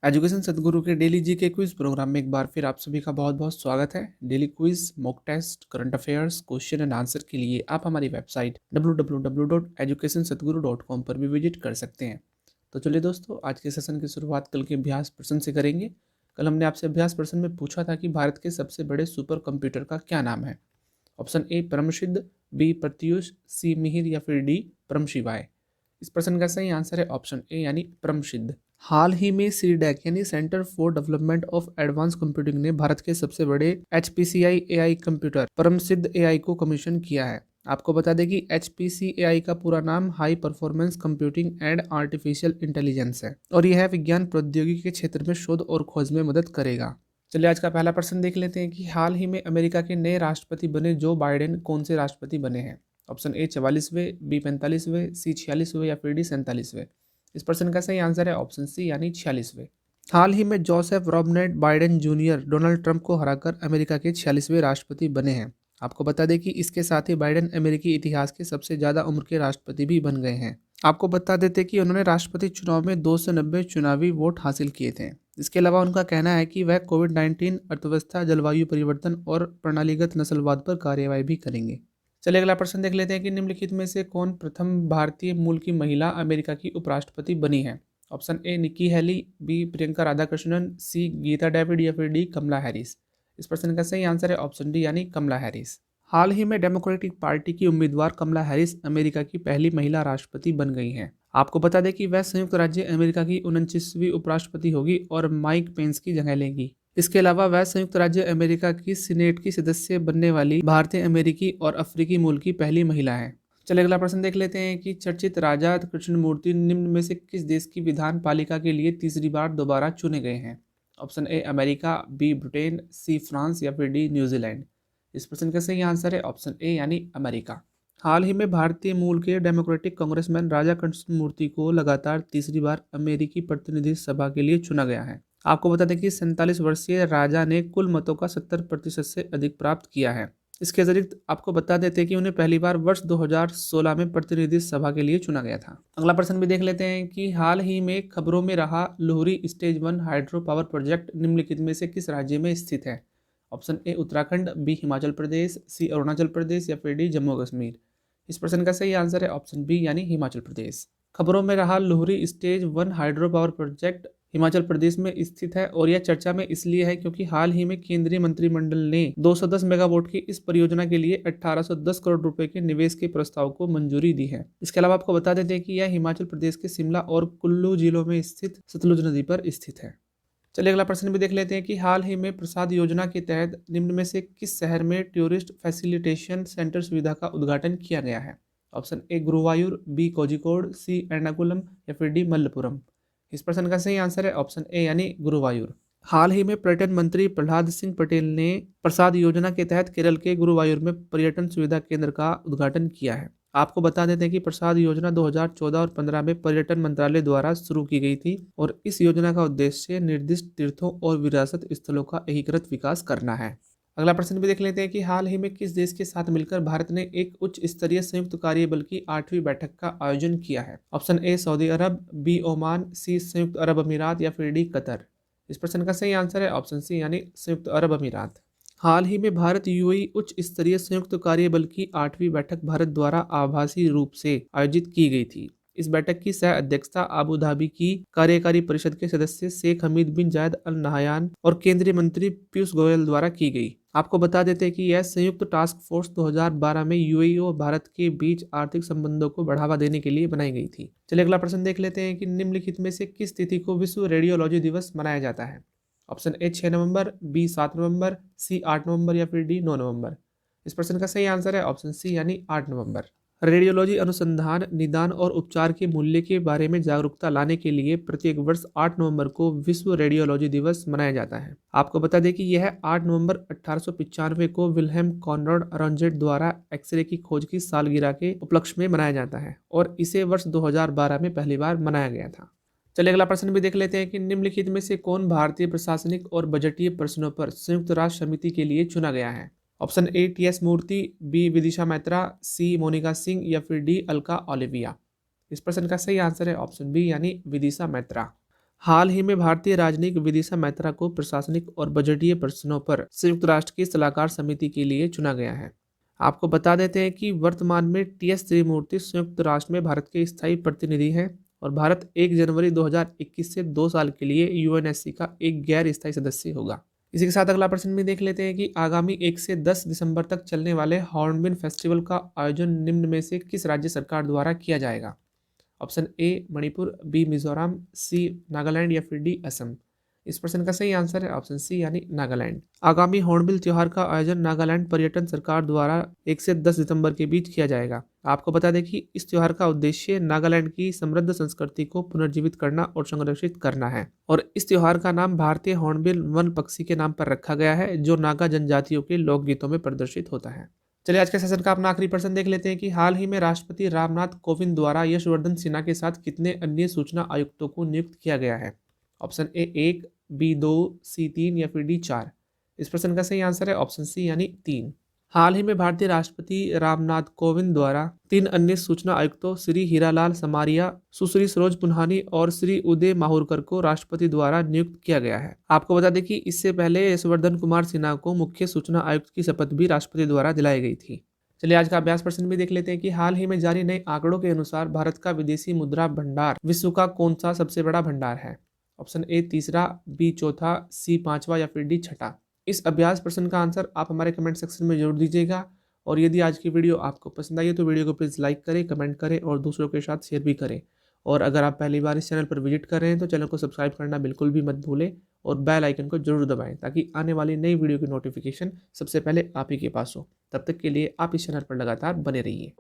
Education सदगुरु के daily जी के क्विज प्रोग्राम में एक बार फिर आप सभी का बहुत बहुत स्वागत है। Daily quiz, mock test, current affairs, question and answer के लिए आप हमारी वेबसाइट www.educationsadguru.com पर भी विजिट कर सकते हैं। तो चलिए दोस्तों, आज के सेशन की शुरुआत कल के अभ्यास प्रश्न से करेंगे। कल हमने आपसे अभ्यास प्रश्न में पूछा था कि भारत के सबसे बड़े सुपर कंप्यूटर का क्या नाम है। ऑप्शन ए परमसिद्ध, बी प्रत्यूष, सी मिहिर या फिर डी परम शिवाय। इस प्रश्न का सही आंसर है ऑप्शन ए यानी परमसिद्ध। हाल ही में सीडैक यानी centre for development of advance computing ने भारत के सबसे बड़े HPCI AI कंप्यूटर परमसिद्ध AI को कमीशन किया है। आपको बता दें कि HPCAI का पूरा नाम high performance computing and artificial intelligence है और यह विज्ञान प्रौद्योगिकी के क्षेत्र में शोध और खोज में मदद करेगा। चलिए आज का पहला प्रश्न देख लेते हैं कि हाल ही में अमेरिका के नए राष्ट्रपति बने जो बाइडेन कौन से राष्ट्रपति बने हैं। ऑप्शन ए 44वें, बी 45वें, सी 46वें या फिर डी 47वें। इस प्रश्न का सही आंसर है ऑप्शन सी यानी 46वें। हाल ही में Joseph Robert Biden junior Donald Trump को हराकर अमेरिका के 46वें राष्ट्रपति बने हैं। आपको बता दें कि इसके साथ ही बाइडेन अमेरिकी इतिहास के सबसे ज़्यादा उम्र के राष्ट्रपति भी बन गए हैं। आपको बता देते कि उन्होंने राष्ट्रपति चुनाव में 290 चुनावी वोट हासिल किए थे। इसके अलावा उनका कहना है कि वह कोविड-19, अर्थव्यवस्था, जलवायु परिवर्तन और प्रणालीगत नस्लवाद पर कार्यवाही भी करेंगे। चलिए अगला प्रश्न देख लेते हैं कि निम्नलिखित में से कौन प्रथम भारतीय मूल की महिला अमेरिका की उपराष्ट्रपति बनी है। Option A Nikki Haley, B Priyanka Radhakrishnan, C Geeta David या फिर डी कमला हैरिस। इस प्रश्न का सही आंसर है ऑप्शन डी यानी कमला हैरिस। हाल ही में डेमोक्रेटिक पार्टी की उम्मीदवार कमला हैरिस अमेरिका की पहली महिला राष्ट्रपति बन गई हैं। आपको बता दें कि वह संयुक्त राज्य अमेरिका की 29वीं उपराष्ट्रपति होगी और माइक पेंस की जगह लेंगी। इसके अलावा वह संयुक्त राज्य अमेरिका की सीनेट की सदस्य बनने वाली भारतीय अमेरिकी और अफ्रीकी मूल की पहली महिला है। चलिए अगला प्रश्न देख लेते हैं कि चर्चित राजा कृष्णमूर्ति निम्न में से किस देश की विधान पालिका के लिए तीसरी बार दोबारा चुने गए हैं। Option A America, B Britain, C France या फिर डी न्यूजीलैंड। इस प्रश्न का सही आंसर है ऑप्शन ए यानी अमेरिका। हाल ही में भारतीय मूल के डेमोक्रेटिक कांग्रेसमैन राजा कृष्णमूर्ति को लगातार तीसरी बार अमेरिकी प्रतिनिधि सभा के लिए चुना गया है। आपको बता दें कि 47 वर्षीय राजा ने कुल मतों का 70% से अधिक प्राप्त किया है। इसके अतिरिक्त आपको बता देते हैं कि उन्हें पहली बार वर्ष 2016 में प्रतिनिधि सभा के लिए चुना गया था। अगला प्रश्न भी देख लेते हैं कि हाल ही में खबरों में रहा Luhri stage 1 hydro power project निम्नलिखित में से किस राज्य में स्थित है। Option A Uttarakhand, B Himachal Pradesh, C Arunachal Pradesh या फिर डी जम्मू कश्मीर। इस प्रश्न का सही आंसर है ऑप्शन बी यानी हिमाचल प्रदेश। खबरों में रहा Luhri stage 1 hydro power project Himachal Pradesh में स्थित है और यह चर्चा में इसलिए है क्योंकि हाल ही में केंद्रीय मंत्रिमंडल ने 210 मेगावाट की इस परियोजना के लिए 1810 करोड़ रुपए के निवेश के प्रस्ताव को मंजूरी दी है। इसके अलावा आपको बता देते हैं कि यह हिमाचल प्रदेश के शिमला और कुल्लू जिलों में स्थित सतलुज नदी पर स्थित है। चलिए अगला प्रश्न भी देख लेते हैं कि हाल ही में प्रसाद योजना के तहत निम्न में से किस शहर में टूरिस्ट फैसिलिटेशन सेंटर सुविधा का उद्घाटन किया गया है। Option A Guruvayur, B Kozhikode, C Ernakulam या फिर डी मल्लपुरम। इस प्रश्न का सही आंसर है ऑप्शन ए यानी गुरुवायूर। हाल ही में पर्यटन मंत्री प्रहलाद सिंह पटेल ने प्रसाद योजना के तहत केरल के गुरुवायूर में पर्यटन सुविधा केंद्र का उद्घाटन किया है। आपको बता देते हैं कि प्रसाद योजना 2014 और 15 में पर्यटन मंत्रालय द्वारा शुरू की गई थी और इस योजना का उद्देश्य निर्दिष्ट तीर्थों और विरासत स्थलों का एकीकृत विकास करना है। अगला प्रश्न भी देख लेते हैं कि हाल ही में किस देश के साथ मिलकर भारत ने एक उच्च स्तरीय संयुक्त कार्यबल की 8वीं बैठक का आयोजन किया है। ऑप्शन ए सऊदी अरब, बी ओमान, सी संयुक्त अरब अमीरात या फिर डी कतर। इस प्रश्न का सही आंसर है ऑप्शन सी यानी संयुक्त अरब अमीरात। हाल ही में भारत यूएई उच्च स्तरीय संयुक्त कार्यबल की 8वीं बैठक भारत द्वारा आभासी रूप से आयोजित की गई थी। इस बैठक की सह अध्यक्षता अबू धाबी की कार्यकारी परिषद के सदस्य शेख हमीद बिन जायद अल नहयान और केंद्रीय मंत्री पीयूष गोयल द्वारा की गई। आपको बता देते हैं कि यह संयुक्त टास्क फोर्स 2012 में यूएई और भारत के बीच आर्थिक संबंधों को बढ़ावा देने के लिए बनाई गई थी। चलिए अगला प्रश्न देख लेते हैं कि निम्नलिखित में से किस तिथि को विश्व रेडियोलॉजी दिवस मनाया जाता है। ऑप्शन ए 6 नवंबर, बी 7 नवंबर, सी 8 नवंबर या फिर डी 9 नवंबर। इस प्रश्न का सही आंसर है ऑप्शन सी यानी 8 नवंबर। रेडियोलॉजी अनुसंधान, निदान और उपचार के मूल्य के बारे में जागरूकता लाने के लिए प्रत्येक वर्ष 8 नवंबर को विश्व रेडियोलॉजी दिवस मनाया जाता है। आपको बता दें कि यह 8 नवंबर 1895 को विल्हेम कॉनराड अरोंजेट द्वारा एक्सरे की खोज की सालगिरह के उपलक्ष्य में मनाया जाता है और इसे वर्ष 2012 में पहली बार मनाया गया था। चलिए अगला प्रश्न भी देख लेते हैं कि निम्नलिखित में से कौन भारतीय प्रशासनिक और बजटीय प्रश्नों पर संयुक्त राष्ट्र समिति के लिए चुना गया है। Option A TS Murthy, B Vidisha Maitra, C Monika Singh या फिर डी अलका ओलिविया। इस प्रश्न का सही आंसर है ऑप्शन बी यानी विदिशा मैत्रा। हाल ही में भारतीय राजनयिक विदिशा मैत्रा को प्रशासनिक और बजटीय प्रश्नों पर संयुक्त राष्ट्र की सलाहकार समिति के लिए चुना गया है। आपको बता देते हैं कि वर्तमान में टीएस त्रिमूर्ति संयुक्त राष्ट्र में भारत के स्थायी प्रतिनिधि हैं और भारत 1 जनवरी 2021 से 2 साल के लिए यूएनएससी का एक गैर स्थायी सदस्य होगा। इसी के साथ अगला प्रश्न भी देख लेते हैं कि आगामी 1 से 10 दिसंबर तक चलने वाले हॉर्नबिल फेस्टिवल का आयोजन निम्न में से किस राज्य सरकार द्वारा किया जाएगा? Option A Manipur, B Mizoram, C Nagaland या फिर डी असम। इस प्रश्न का सही आंसर है ऑप्शन सी यानी नागालैंड। आगामी हॉर्नबिल त्योहार का आयोजन नागालैंड पर्यटन सरकार द्वारा 1 से 10 दिसंबर के बीच किया जाएगा। आपको बता दें कि इस त्योहार का उद्देश्य नागालैंड की समृद्ध संस्कृति को पुनर्जीवित करना और संरक्षित करना है और इस त्योहार का नाम भारतीय हॉर्नबिल वन पक्षी के नाम पर रखा गया है, जो नागा जनजातियों के लोकगीतों में प्रदर्शित होता है। चलिए आज के सेशन का अपना आखिरी प्रश्न देख लेते हैं कि हाल ही में राष्ट्रपति रामनाथ कोविंद द्वारा यशवर्धन सिन्हा के साथ कितने अन्य सूचना आयुक्तों को नियुक्त किया गया है? ऑप्शन ए 1, बी 2, सी 3 या फिर डी 4। इस प्रश्न का सही आंसर है ऑप्शन सी यानी 3। हाल ही में भारतीय राष्ट्रपति रामनाथ कोविंद द्वारा 3 अन्य सूचना आयुक्तों श्री हीरालाल समारिया, सुश्री सरोज पुन्हानी और श्री उदय माहुरकर को राष्ट्रपति द्वारा नियुक्त किया गया है। आपको बता दें कि इससे पहले यशवर्धन कुमार सिन्हा को मुख्य सूचना आयुक्त की शपथ भी राष्ट्रपति द्वारा दिलाई गई थी। चलिए आज का अभ्यास प्रश्न भी देख लेते हैं कि हाल ही में जारी नए आंकड़ों के अनुसार भारत का विदेशी मुद्रा भंडार विश्व का कौन सा सबसे बड़ा भंडार है? ऑप्शन ए तीसरा, बी चौथा, सी पांचवा या फिर डी छठा। इस अभ्यास प्रश्न का आंसर आप हमारे कमेंट सेक्शन में जरूर दीजिएगा और यदि आज की वीडियो आपको पसंद आई है तो वीडियो को प्लीज़ लाइक करें, कमेंट करें और दूसरों के साथ शेयर भी करें। और अगर आप पहली बार इस चैनल पर विजिट कर रहे हैं तो चैनल को सब्सक्राइब करना बिल्कुल भी मत भूलें और बेल आइकन को जरूर दबाएं ताकि आने वाली नई वीडियो की नोटिफिकेशन सबसे पहले आप ही के पास हो। तब तक के लिए आप इस चैनल पर लगातार बने रहिए।